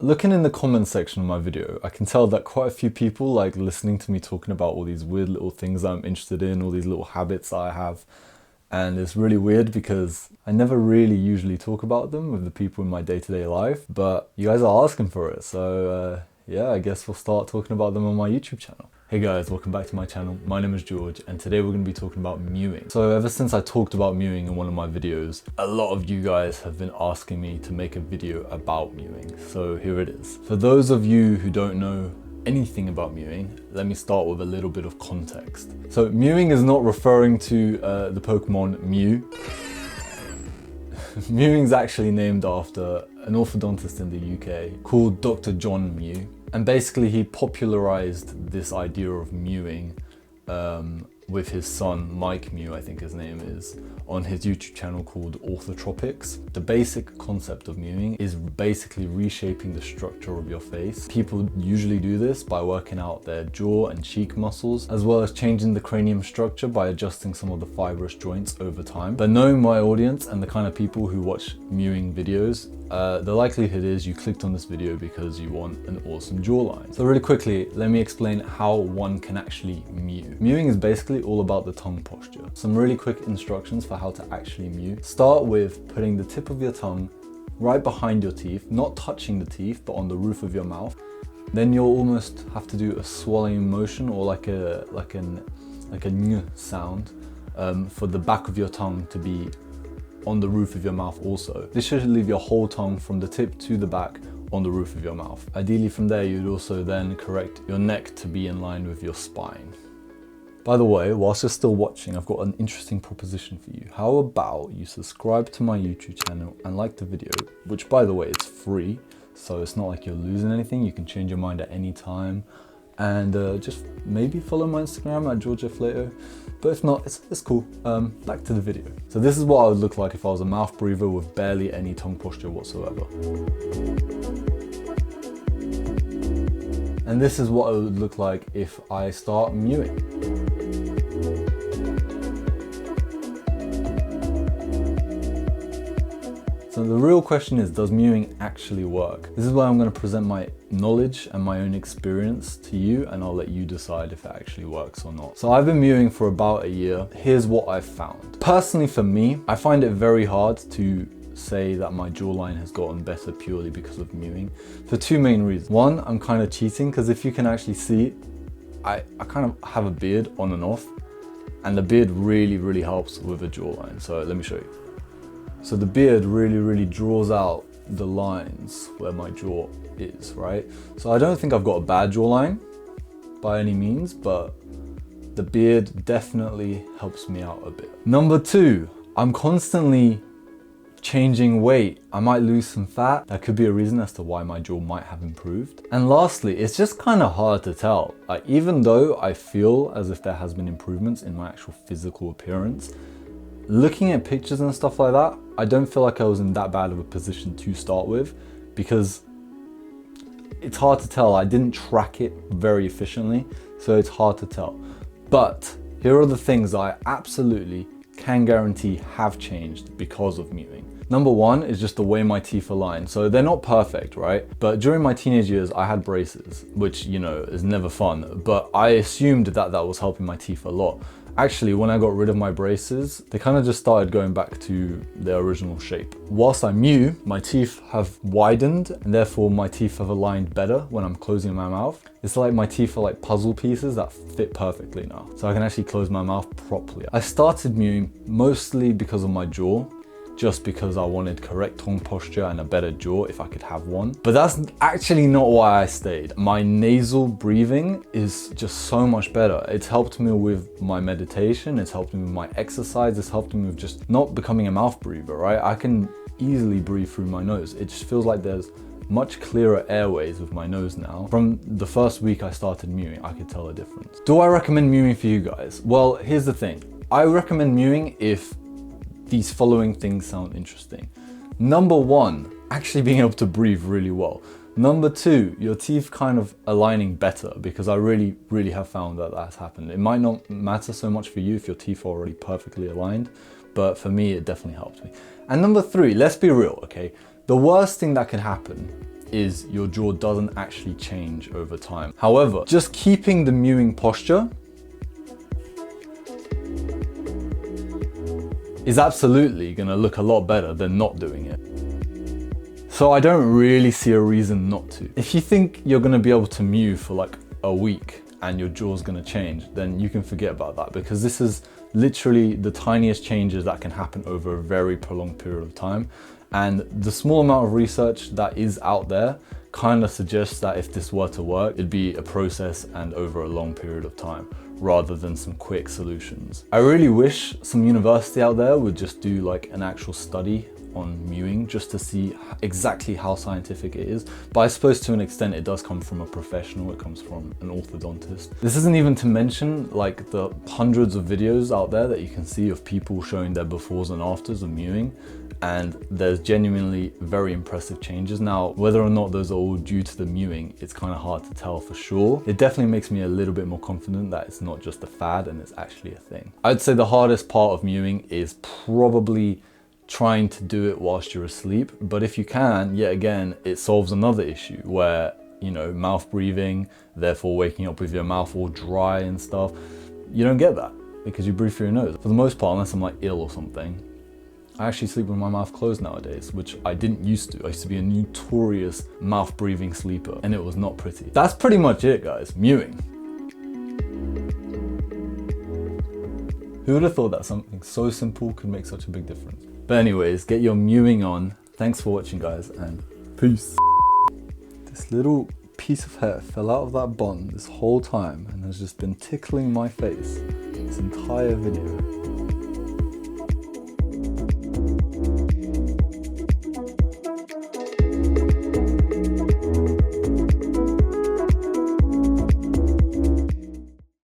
Looking in the comments section of my video, I can tell that quite a few people like listening to me talking about all these weird little things that I'm interested in, all these little habits that I have. And it's really weird because I never really usually talk about them with the people in my day-to-day life, but you guys are asking for it. So yeah, I guess we'll start talking about them on my YouTube channel. Hey guys, welcome back to my channel. My name is George and today we're going to be talking about mewing. So ever since I talked about mewing in one of my videos, a lot of you guys have been asking me to make a video about mewing. So here it is. For those of you who don't know anything about mewing, let me start with a little bit of context. So mewing is not referring to the Pokemon Mew. Mewing is actually named after an orthodontist in the UK called Dr. John Mew. And basically he popularized this idea of mewing with his son, Mike Mew, I think his name is, on his YouTube channel called Orthotropics. The basic concept of mewing is basically reshaping the structure of your face. People usually do this by working out their jaw and cheek muscles, as well as changing the cranium structure by adjusting some of the fibrous joints over time. But knowing my audience and the kind of people who watch mewing videos, the likelihood is you clicked on this video because you want an awesome jawline. So really quickly, let me explain how one can actually mew. Mewing is basically all about the tongue posture. Some really quick instructions for how to actually mew. Start with putting the tip of your tongue right behind your teeth, not touching the teeth, but on the roof of your mouth. Then you'll almost have to do a swallowing motion or like a ng sound for the back of your tongue to be on the roof of your mouth also. This should leave your whole tongue from the tip to the back on the roof of your mouth. Ideally from there, you'd also then correct your neck to be in line with your spine. By the way, whilst you're still watching, I've got an interesting proposition for you. How about you subscribe to my YouTube channel and like the video, which by the way, it's free. So it's not like you're losing anything. You can change your mind at any time. And just maybe follow my Instagram at Jorge Fernando. But if not, it's cool. Back to the video. So this is what I would look like if I was a mouth breather with barely any tongue posture whatsoever. And this is what it would look like if I start mewing. So the real question is, does mewing actually work? This is where I'm going to present my knowledge and my own experience to you, and I'll let you decide if it actually works or not. So I've been mewing for about a year. Here's what I've found. Personally for me, I find it very hard to say that my jawline has gotten better purely because of mewing for two main reasons. One, I'm kind of cheating because if you can actually see, I kind of have a beard on and off, and the beard really helps with a jawline. So let me show you. So the beard really draws out the lines where my jaw is, right? So I don't think I've got a bad jawline by any means, but the beard definitely helps me out a bit. Number two, I'm constantly changing weight. I might lose some fat. That could be a reason as to why my jaw might have improved. And lastly, it's just kind of hard to tell. Like, even though I feel as if there has been improvements in my actual physical appearance, looking at pictures and stuff like that, I don't feel like I was in that bad of a position to start with because it's hard to tell. I didn't track it very efficiently, so it's hard to tell. But here are the things I absolutely can guarantee have changed because of mewing. Number one is just the way my teeth align. So they're not perfect, right? But during my teenage years, I had braces, which, you know, is never fun. But I assumed that that was helping my teeth a lot. Actually, when I got rid of my braces, they kind of just started going back to their original shape. Whilst I mew, my teeth have widened and therefore my teeth have aligned better when I'm closing my mouth. It's like my teeth are like puzzle pieces that fit perfectly now. So I can actually close my mouth properly. I started mewing mostly because of my jaw, just because I wanted correct tongue posture and a better jaw if I could have one. But that's actually not why I stayed. My nasal breathing is just so much better. It's helped me with my meditation, it's helped me with my exercise, it's helped me with just not becoming a mouth breather, right? I can easily breathe through my nose. It just feels like there's much clearer airways with my nose now. From the first week I started mewing, I could tell a difference. Do I recommend mewing for you guys? Well, here's the thing. I recommend mewing if these following things sound interesting. Number one, actually being able to breathe really well. Number two, your teeth kind of aligning better, because I really have found that that's happened. It might not matter so much for you if your teeth are already perfectly aligned, but for me, it definitely helped me. And number three, let's be real, okay? The worst thing that can happen is your jaw doesn't actually change over time. However, just keeping the mewing posture is absolutely gonna look a lot better than not doing it. So I don't really see a reason not to. If you think you're gonna be able to mew for like a week and your jaw's gonna change, then you can forget about that, because this is literally the tiniest changes that can happen over a very prolonged period of time. And the small amount of research that is out there kind of suggests that if this were to work, it'd be a process and over a long period of time, rather than some quick solutions. I really wish some university out there would just do like an actual study on mewing just to see exactly how scientific it is. But I suppose to an extent it does come from a professional, it comes from an orthodontist. This isn't even to mention like the hundreds of videos out there that you can see of people showing their befores and afters of mewing, and there's genuinely very impressive changes. Now, whether or not those are all due to the mewing, it's kind of hard to tell for sure. It definitely makes me a little bit more confident that it's not just a fad and it's actually a thing. I'd say the hardest part of mewing is probably trying to do it whilst you're asleep. But if you can, yet again, it solves another issue where, you know, mouth breathing, therefore waking up with your mouth all dry and stuff. You don't get that because you breathe through your nose. For the most part, unless I'm like ill or something, I actually sleep with my mouth closed nowadays, which I didn't used to. I used to be a notorious mouth breathing sleeper and it was not pretty. That's pretty much it, guys. Mewing. Who would have thought that something so simple could make such a big difference? But anyways, get your mewing on. Thanks for watching, guys, and peace. This little piece of hair fell out of that bun this whole time and has just been tickling my face this entire video.